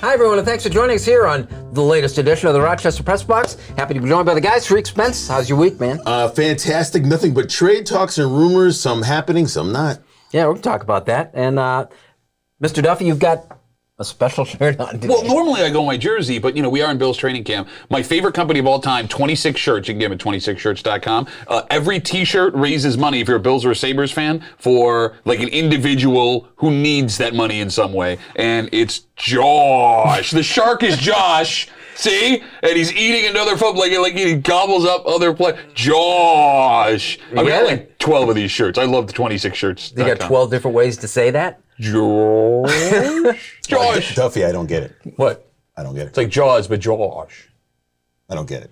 Hi, everyone, and thanks for joining us here on the latest edition of the Rochester Press Box. Happy to be joined by the guys. Tariq, Spence, how's your week, man? Fantastic. Nothing but trade talks and rumors, some happening, some not. Yeah, we'll talk about that. And Mr. Duffy, you've got a special shirt on today. Well, normally I go in my jersey, but, we are in Bill's training camp. My favorite company of all time, 26 Shirts. You can get them at 26shirts.com. Every T-shirt raises money, if you're a Bills or a Sabres fan, for like an individual who needs that money in some way. And it's Josh. The shark is Josh. See? And he's eating another foot like he gobbles up other players. Josh. I got like 12 of these shirts. I love the 26 Shirts. You got 12 different ways to say that? Josh. Josh. Duffy, I don't get it. What? I don't get it. It's like Jaws, but Josh. I don't get it.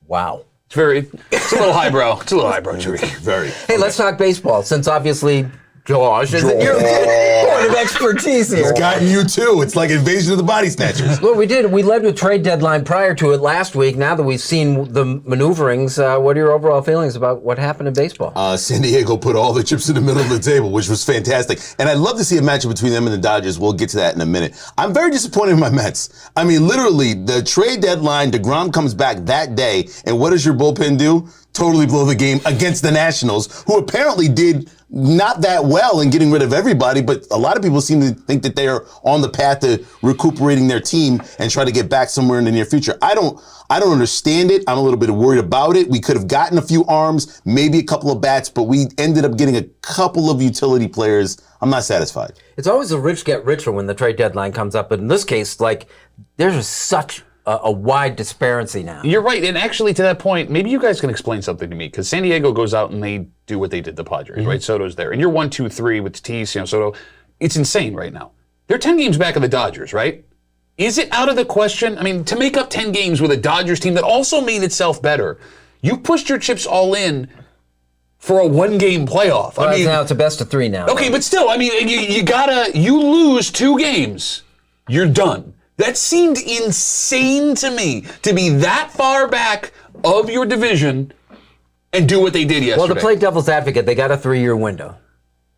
Wow. It's a little highbrow. It's a little highbrow, Tariq. Very. Hey, let's talk baseball, since obviously Josh is your point of expertise here. It's gotten you too. It's like Invasion of the Body Snatchers. Well, we did. We led with trade deadline prior to it last week. Now that we've seen the maneuverings, what are your overall feelings about what happened in baseball? San Diego put all the chips in the middle of the table, which was fantastic. And I'd love to see a matchup between them and the Dodgers. We'll get to that in a minute. I'm very disappointed in my Mets. I mean, literally, the trade deadline, DeGrom comes back that day, and what does your bullpen do? Totally blow the game against the Nationals, who apparently did not that well in getting rid of everybody, but a lot of people seem to think that they are on the path to recuperating their team and try to get back somewhere in the near future. I don't understand it. I'm a little bit worried about it. We could have gotten a few arms, maybe a couple of bats, but we ended up getting a couple of utility players. I'm not satisfied. It's always the rich get richer when the trade deadline comes up, but in this case, there's such a wide disparity now. You're right, and actually to that point, maybe you guys can explain something to me, because San Diego goes out and they do what they did to the Padres, right? Soto's there, and you're 1-2-3 with Tatis, Soto. It's insane right now. They're 10 games back of the Dodgers, right? Is it out of the question? I mean, to make up 10 games with a Dodgers team that also made itself better, you pushed your chips all in for a one-game playoff. Well, now it's a best of three now. Okay, but still, I mean, you lose 2 games, you're done. That seemed insane to me, to be that far back of your division and do what they did yesterday. Well, to play devil's advocate, they got a 3-year window.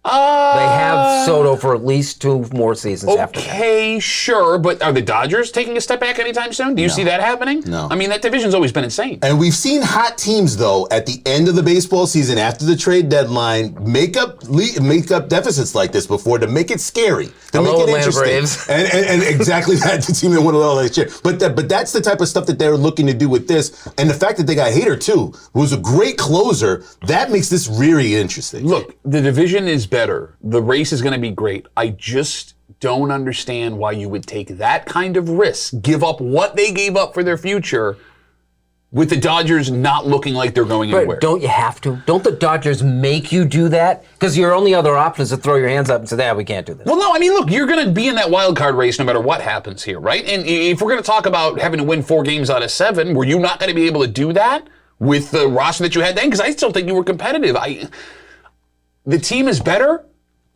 They have Soto for at least 2 more seasons after that. Okay, sure, but are the Dodgers taking a step back anytime soon? Do you see that happening? No. I mean, that division's always been insane. And we've seen hot teams, though, at the end of the baseball season, after the trade deadline, make up deficits like this before to make it scary, to make it interesting. Braves. And exactly that, the team that won it all last year. But that's the type of stuff that they're looking to do with this. And the fact that they got Hader, too, who was a great closer, that makes this really interesting. Look, the division is better. The race is going to be great. I just don't understand why you would take that kind of risk, give up what they gave up for their future, with the Dodgers not looking like they're going anywhere. But don't you have to? Don't the Dodgers make you do that? Because your only other option is to throw your hands up and say, we can't do this. Well, no, I mean, look, you're going to be in that wild card race no matter what happens here, right? And if we're going to talk about having to win 4 games out of 7, were you not going to be able to do that with the roster that you had then? Because I still think you were competitive. The team is better.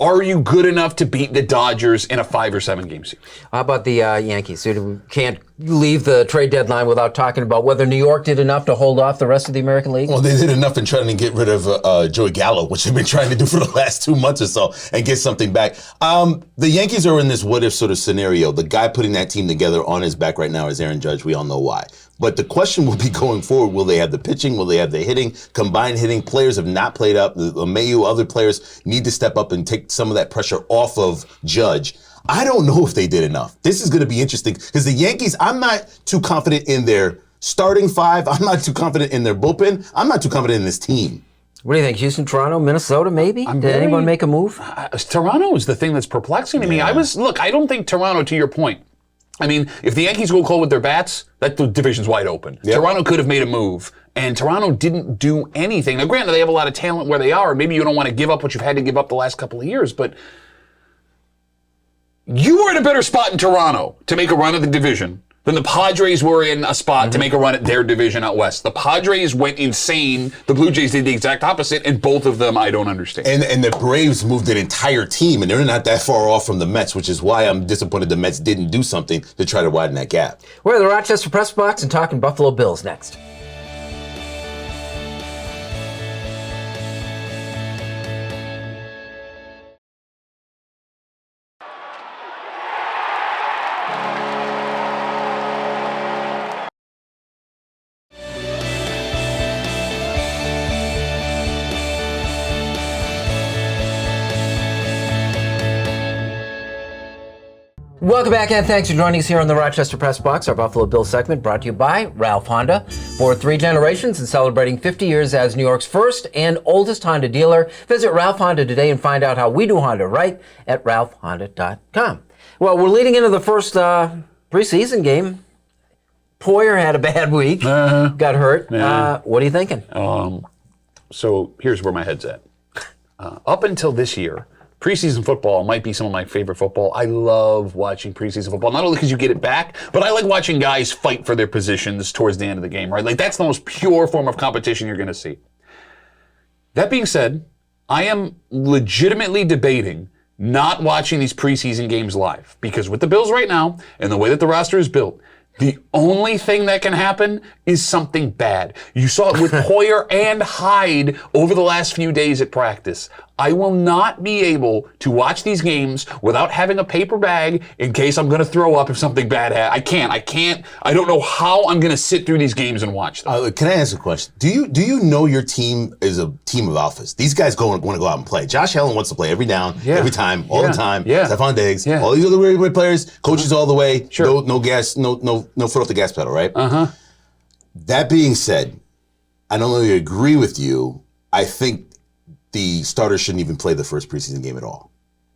Are you good enough to beat the Dodgers in a 5 or 7 game series? How about the Yankees? We can't leave the trade deadline without talking about whether New York did enough to hold off the rest of the American League. Well, they did enough in trying to get rid of Joey Gallo, which they've been trying to do for the last 2 months or so, and get something back. The Yankees are in this what-if sort of scenario. The guy putting that team together on his back right now is Aaron Judge. We all know why. But the question will be going forward, will they have the pitching? Will they have the hitting? Combined hitting? Players have not played up. LeMahieu, other players need to step up and take some of that pressure off of Judge. I don't know if they did enough. This is going to be interesting because the Yankees, I'm not too confident in their starting 5. I'm not too confident in their bullpen. I'm not too confident in this team. What do you think? Houston, Toronto, Minnesota, maybe? Did anyone make a move? Toronto is the thing that's perplexing to me. I don't think Toronto, to your point, I mean, if the Yankees go cold with their bats, that division's wide open. Yep. Toronto could have made a move, and Toronto didn't do anything. Now, granted, they have a lot of talent where they are. Maybe you don't want to give up what you've had to give up the last couple of years, but you were in a better spot in Toronto to make a run at the division than the Padres were in a spot to make a run at their division out west. The Padres went insane. The Blue Jays did the exact opposite, and both of them I don't understand. And the Braves moved an entire team, and they're not that far off from the Mets, which is why I'm disappointed the Mets didn't do something to try to widen that gap. We're at the Rochester Press Box and talking Buffalo Bills next. Welcome back, and thanks for joining us here on the Rochester Press Box, our Buffalo Bills segment brought to you by Ralph Honda. For 3 generations and celebrating 50 years as New York's first and oldest Honda dealer, visit Ralph Honda today and find out how we do Honda right at ralphhonda.com. Well, we're leading into the first preseason game. Poyer had a bad week, got hurt. What are you thinking? So here's where my head's at. Up until this year, preseason football might be some of my favorite football. I love watching preseason football, not only because you get it back, but I like watching guys fight for their positions towards the end of the game, right? Like, that's the most pure form of competition you're going to see. That being said, I am legitimately debating not watching these preseason games live, because with the Bills right now and the way that the roster is built, the only thing that can happen is something bad. You saw it with Poyer and Hyde over the last few days at practice. I will not be able to watch these games without having a paper bag in case I'm going to throw up if something bad happens. I can't. I don't know how I'm going to sit through these games and watch them. Can I ask a question? Do you know your team is a team of alphas? These guys want to go out and play. Josh Allen wants to play every down, every time, all the time. Stephon Diggs, all these other great players, coaches all the way. Sure. No gas, no foot off the gas pedal, right? That being said, I don't really agree with you. I think the starters shouldn't even play the first preseason game at all.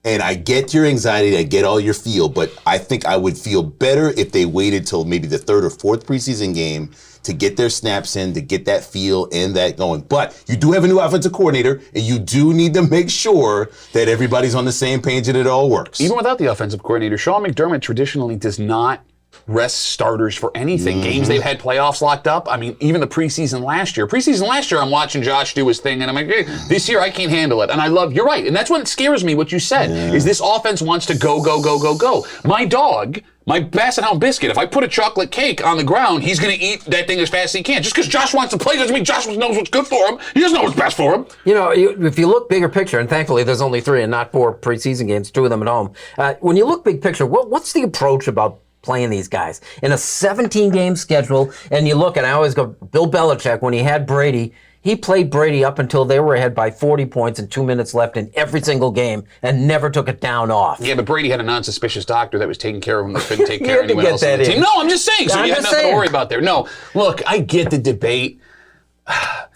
And I get your anxiety, I get all your feel, but I think I would feel better if they waited till maybe the 3rd or 4th preseason game to get their snaps in, to get that feel and that going. But you do have a new offensive coordinator, and you do need to make sure that everybody's on the same page and it all works. Even without the offensive coordinator, Sean McDermott traditionally does not rest starters for anything. Games they've had playoffs locked up. I mean, even the preseason last year, I'm watching Josh do his thing, and I'm like, hey, this year I can't handle it. And I love, you're right, and that's what scares me, what you said, is this offense wants to go. My dog, my Basset Hound Biscuit, if I put a chocolate cake on the ground, he's going to eat that thing as fast as he can. Just because Josh wants to play doesn't mean Josh knows what's good for him. He doesn't know what's best for him. You know, if you look bigger picture, and thankfully there's only 3 and not 4 preseason games, 2 of them at home. When you look big picture, what's the approach about playing these guys in a 17-game schedule? And you look, and I always go, Bill Belichick, when he had Brady, he played Brady up until they were ahead by 40 points and 2 minutes left in every single game and never took it down off. Yeah, but Brady had a non-suspicious doctor that was taking care of him that couldn't take care of anyone else on the team. No, I'm just saying. So you had nothing to worry about there. No, look, I get the debate.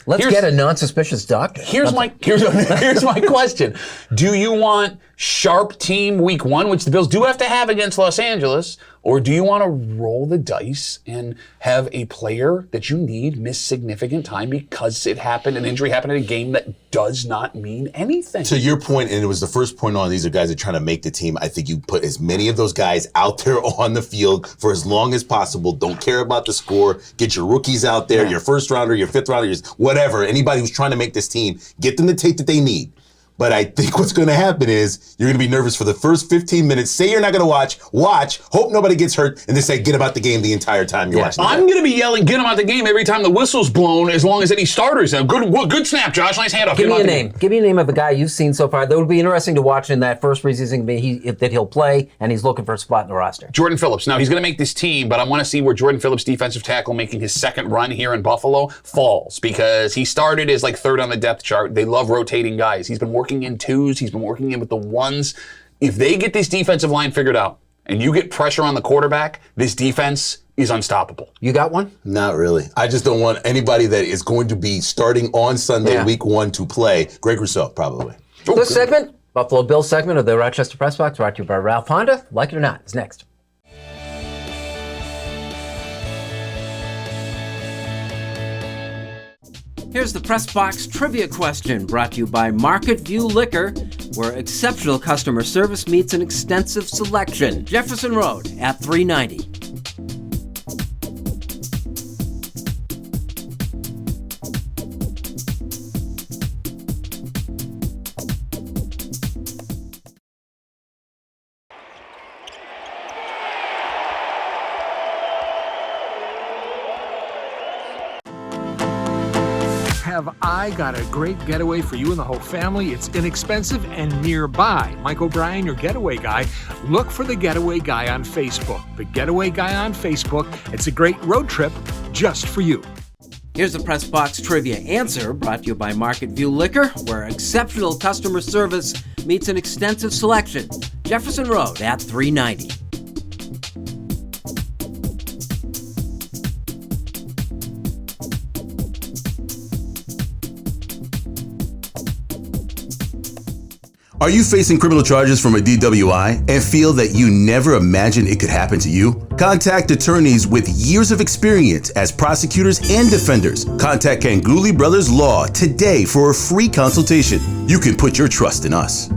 Let's get a non-suspicious doctor. Here's my question. Do you want sharp team week 1, which the Bills do have to have against Los Angeles, or do you want to roll the dice and have a player that you need miss significant time because an injury happened in a game that does not mean anything? To your point, and it was the first point on, these are guys that are trying to make the team. I think you put as many of those guys out there on the field for as long as possible. Don't care about the score. Get your rookies out there, your first rounder, your fifth rounder, whatever. Anybody who's trying to make this team, get them the tape that they need. But I think what's going to happen is you're going to be nervous for the first 15 minutes. Say you're not going to watch, hope nobody gets hurt, and then say get about the game the entire time you're watching. I'm going to be yelling, get him out the game every time the whistle's blown, as long as any starters have. Good snap, Josh. Nice handoff. Give me a name. Give me a name of a guy you've seen so far that would be interesting to watch in that first preseason game that he'll play, and he's looking for a spot in the roster. Jordan Phillips. Now, he's going to make this team, but I want to see where Jordan Phillips, defensive tackle, making his second run here in Buffalo, falls, because he started as like 3rd on the depth chart. They love rotating guys. He's been working in 2s. He's been working in with the 1s. If they get this defensive line figured out and you get pressure on the quarterback, this defense is unstoppable. You got one? Not really. I just don't want anybody that is going to be starting on Sunday, week 1, to play. Greg Rousseau, probably. This segment, Buffalo Bills segment of the Rochester Press Box, brought to you by Ralph Honda. Like it or not, is next. Here's the Press Box trivia question, brought to you by Market View Liquor, where exceptional customer service meets an extensive selection. Jefferson Road at 390. Have I got a great getaway for you and the whole family? It's inexpensive and nearby. Mike O'Brien, your getaway guy. Look for the Getaway Guy on Facebook. The Getaway Guy on Facebook. It's a great road trip just for you. Here's the Press Box trivia answer, brought to you by Market View Liquor, where exceptional customer service meets an extensive selection. Jefferson Road at 390. Are you facing criminal charges from a DWI and feel that you never imagined it could happen to you? Contact attorneys with years of experience as prosecutors and defenders. Contact Ganguly Brothers Law today for a free consultation. You can put your trust in us.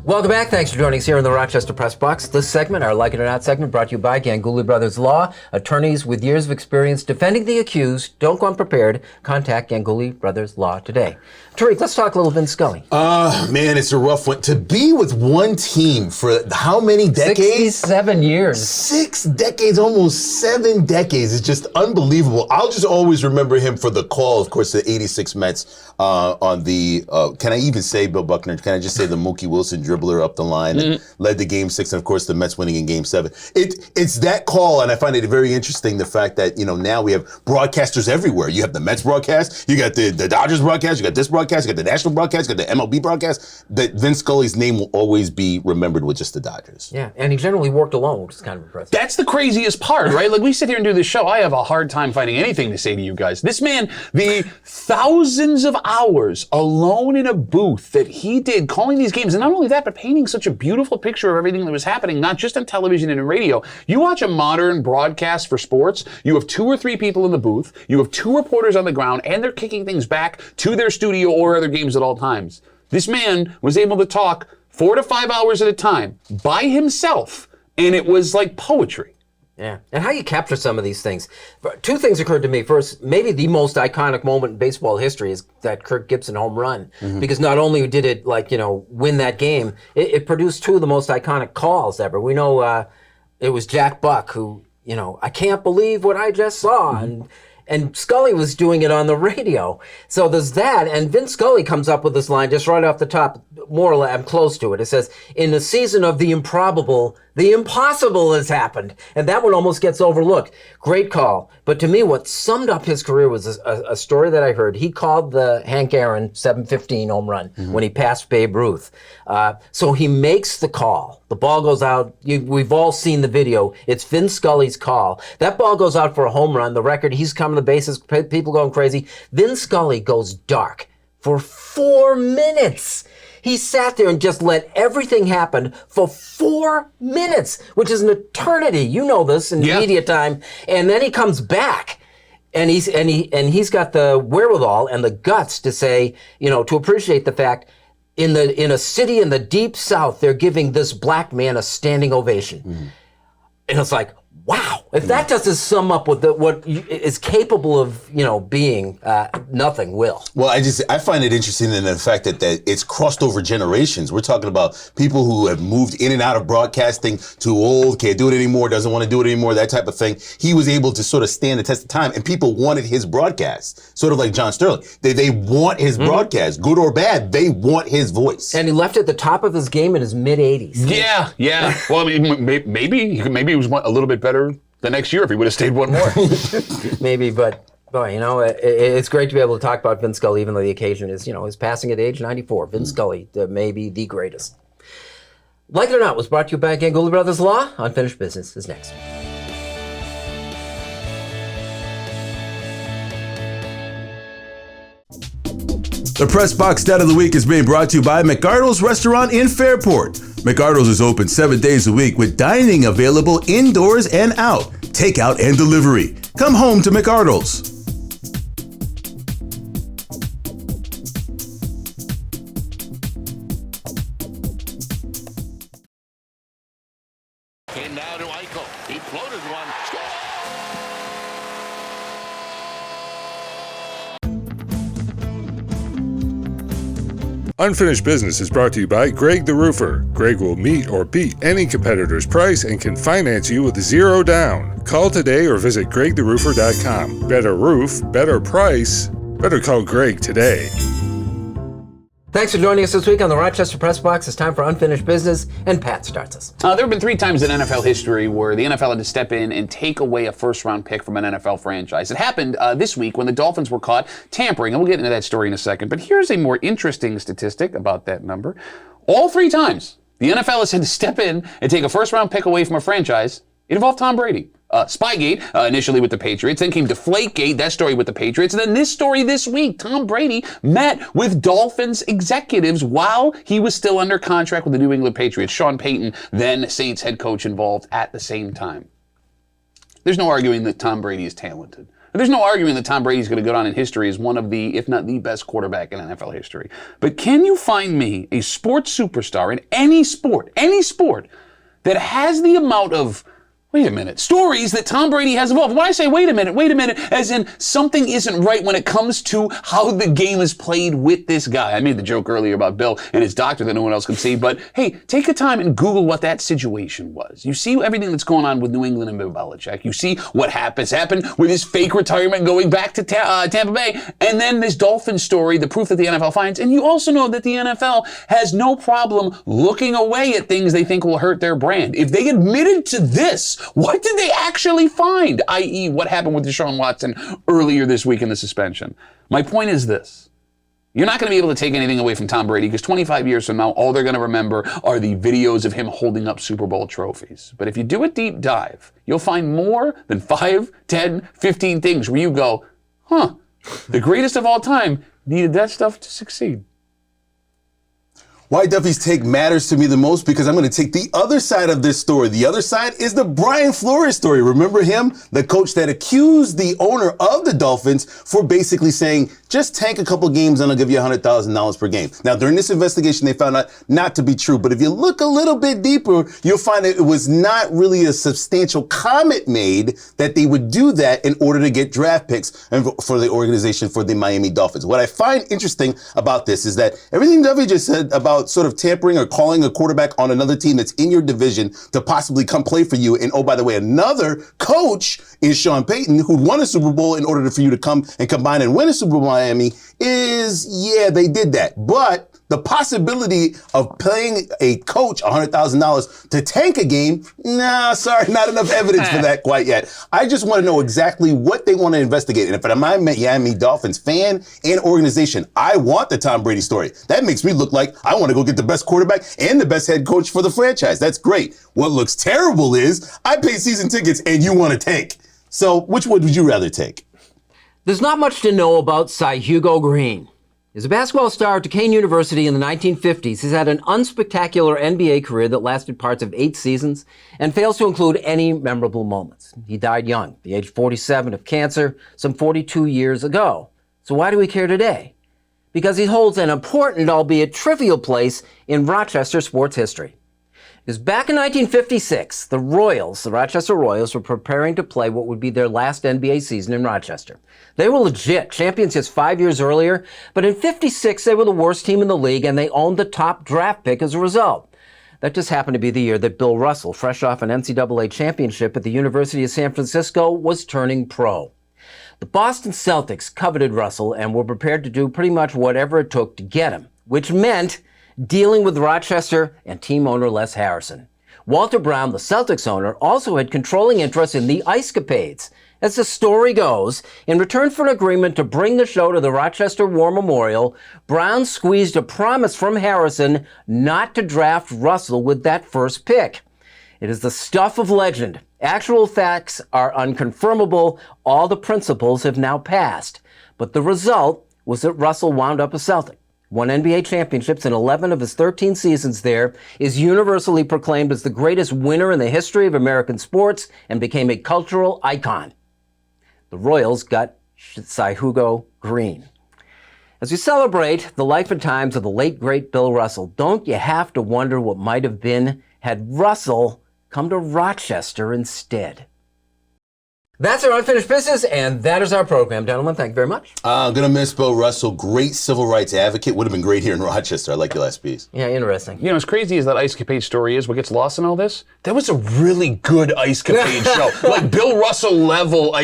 Welcome back. Thanks for joining us here in the Rochester Press Box. This segment, our Like It or Not segment, brought to you by Ganguly Brothers Law, attorneys with years of experience defending the accused. Don't go unprepared. Contact Ganguly Brothers Law today. Tariq, let's talk a little Vin Scully. Man, it's a rough one. To be with one team for how many decades? 67 years. 6 decades, almost 7 decades. It's just unbelievable. I'll just always remember him for the call, of course, the 86 Mets on the, can I even say, Bill Buckner, can I just say the Mookie Wilson dribbler up the line and led the Game 6, and of course the Mets winning in Game 7. It's that call, and I find it very interesting, the fact that, now we have broadcasters everywhere. You have the Mets broadcast, you got the Dodgers broadcast, you got this broadcast, you got the national broadcast, you got the MLB broadcast. That Vin Scully's name will always be remembered with just the Dodgers. Yeah, and he generally worked alone, which is kind of impressive. That's the craziest part, right? Like, we sit here and do this show. I have a hard time finding anything to say to you guys. This man, the thousands of hours alone in a booth that he did calling these games, and not only that, but painting such a beautiful picture of everything that was happening, not just on television and in radio. You watch a modern broadcast for sports, you have 2 or 3 people in the booth, you have 2 reporters on the ground, and they're kicking things back to their studio or other games at all times. This man was able to talk 4 to 5 hours at a time by himself, and it was like poetry. Yeah, and how you capture some of these things. 2 things occurred to me. First, maybe the most iconic moment in baseball history is that Kirk Gibson home run. Because not only did it, win that game, it produced 2 of the most iconic calls ever. We know it was Jack Buck who, I can't believe what I just saw. And Scully was doing it on the radio. So there's that, and Vin Scully comes up with this line just right off the top, more or less, I'm close to it. It says, in the season of the improbable, the impossible has happened. And that one almost gets overlooked. Great call. But to me, what summed up his career was a story that I heard. He called the Hank Aaron 715 home run when he passed Babe Ruth. So he makes the call. The ball goes out. We've all seen the video. It's Vin Scully's call. That ball goes out for a home run. The record, he's coming to the bases, people going crazy. Vin Scully goes dark for 4 minutes. He sat there and just let everything happen for 4 minutes, which is an eternity. You know this in media time. And then he comes back, and he's got the wherewithal and the guts to say, to appreciate the fact, in a city in the deep South, they're giving this black man a standing ovation. And it's like, wow, if that doesn't sum up with what is capable of, being, nothing will. Well, I find it interesting in the fact that it's crossed over generations. We're talking about people who have moved in and out of broadcasting, too old, can't do it anymore, doesn't want to do it anymore, that type of thing. He was able to sort of stand the test of time, and people wanted his broadcast, sort of like John Sterling. They want his broadcast, good or bad, they want his voice. And he left at the top of his game in his mid-80s. Yeah. Well, I mean, maybe he was a little bit better the next year if he would have stayed one more. Maybe, but boy, it's great to be able to talk about Vin Scully, even though the occasion is, his passing at age 94. Vin Scully, maybe the greatest. Like It or Not was brought to you by Ganguly Brothers Law. Unfinished Business is next. The Press Box Stat of the Week is being brought to you by McArdle's Restaurant in Fairport. McArdle's is open 7 days a week with dining available indoors and out, takeout and delivery. Come home to McArdle's. Came now to Eichel. He floated one. Score! Unfinished Business is brought to you by Greg the Roofer. Greg will meet or beat any competitor's price and can finance you with 0 down. Call today or visit gregtheroofer.com. Better roof, better price. Better call Greg today. Thanks for joining us this week on the Rochester Press Box. It's time for Unfinished Business, and Pat starts us. There have been 3 times in NFL history where the NFL had to step in and take away a first-round pick from an NFL franchise. It happened this week when the Dolphins were caught tampering, and we'll get into that story in a second. But here's a more interesting statistic about that number. All 3 times the NFL has had to step in and take a first-round pick away from a franchise, it involved Tom Brady. Spygate, initially with the Patriots, then came Deflategate, that story with the Patriots, and then this story this week. Tom Brady met with Dolphins executives while he was still under contract with the New England Patriots. Sean Payton, then Saints head coach, involved at the same time. There's no arguing that Tom Brady is talented. There's no arguing that Tom Brady's going to go down in history as one of the, if not the best quarterback in NFL history. But can you find me a sports superstar in any sport, that has the amount of, wait a minute, stories that Tom Brady has involved? When I say wait a minute, as in something isn't right when it comes to how the game is played with this guy. I made the joke earlier about Bill and his doctor that no one else can see, but hey, take the time and Google what that situation was. You see everything that's going on with New England and Bill Belichick. You see what happened with his fake retirement going back to Tampa Bay, and then this Dolphins story, the proof that the NFL finds, and you also know that the NFL has no problem looking away at things they think will hurt their brand. If they admitted to this, what did they actually find? I.e., what happened with Deshaun Watson earlier this week in the suspension? My point is this. You're not going to be able to take anything away from Tom Brady because 25 years from now, all they're going to remember are the videos of him holding up Super Bowl trophies. But if you do a deep dive, you'll find more than 5, 10, 15 things where you go, the greatest of all time needed that stuff to succeed. Why Duffy's take matters to me the most, because I'm going to take the other side of this story. The other side is the Brian Flores story. Remember him? The coach that accused the owner of the Dolphins for basically saying, just tank a couple games and I'll give you $100,000 per game. Now, during this investigation, they found out not to be true. But if you look a little bit deeper, you'll find that it was not really a substantial comment made that they would do that in order to get draft picks for the organization for the Miami Dolphins. What I find interesting about this is that everything Duffy just said about sort of tampering or calling a quarterback on another team that's in your division to possibly come play for you. And oh, by the way, another coach is Sean Payton, who won a Super Bowl in order for you to come and combine and win a Super Bowl in Miami is, yeah, they did that. But the possibility of paying a coach $100,000 to tank a game, nah, sorry, not enough evidence for that quite yet. I just want to know exactly what they want to investigate. And if I'm a Miami Dolphins fan and organization, I want the Tom Brady story. That makes me look like I want to go get the best quarterback and the best head coach for the franchise. That's great. What looks terrible is I pay season tickets and you want to tank. So which one would you rather take? There's not much to know about Cy Hugo Green. As a basketball star at Duquesne University in the 1950s, he's had an unspectacular NBA career that lasted parts of 8 seasons and fails to include any memorable moments. He died young, at the age of 47, of cancer, some 42 years ago. So why do we care today? Because he holds an important, albeit trivial, place in Rochester sports history. Because back in 1956, the Rochester Royals, were preparing to play what would be their last NBA season in Rochester. They were legit, champions just 5 years earlier, but in 56, they were the worst team in the league, and they owned the top draft pick as a result. That just happened to be the year that Bill Russell, fresh off an NCAA championship at the University of San Francisco, was turning pro. The Boston Celtics coveted Russell and were prepared to do pretty much whatever it took to get him, which meant dealing with Rochester and team owner Les Harrison. Walter Brown, the Celtics owner, also had controlling interest in the Ice-Capades. As the story goes, in return for an agreement to bring the show to the Rochester War Memorial, Brown squeezed a promise from Harrison not to draft Russell with that first pick. It is the stuff of legend. Actual facts are unconfirmable. All the principles have now passed. But the result was that Russell wound up a Celtic, won NBA championships in 11 of his 13 seasons there, is universally proclaimed as the greatest winner in the history of American sports, and became a cultural icon. The Royals got Cy Hugo Green. As we celebrate the life and times of the late, great Bill Russell, don't you have to wonder what might have been had Russell come to Rochester instead? That's our Unfinished Business, and that is our program. Gentlemen, thank you very much. I'm going to miss Bill Russell. Great civil rights advocate. Would have been great here in Rochester. I like your last piece. Yeah, interesting. You know, as crazy as that Ice Capade story is, what gets lost in all this, that was a really good Ice Capade show. Like Bill Russell level.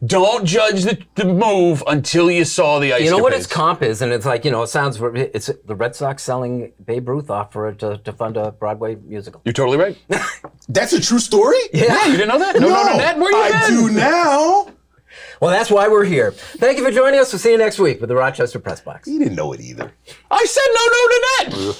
Don't judge the move until you saw the Ice Capades. You know what its comp is, and it's like, it sounds, it's the Red Sox selling Babe Ruth off for it to fund a Broadway musical. You're totally right. That's a true story? Yeah, you didn't know that? No, Ned, where you I been? do now. Well, that's why we're here. Thank you for joining us. We'll see you next week with the Rochester Press Box. He didn't know it either. I said no to Ned.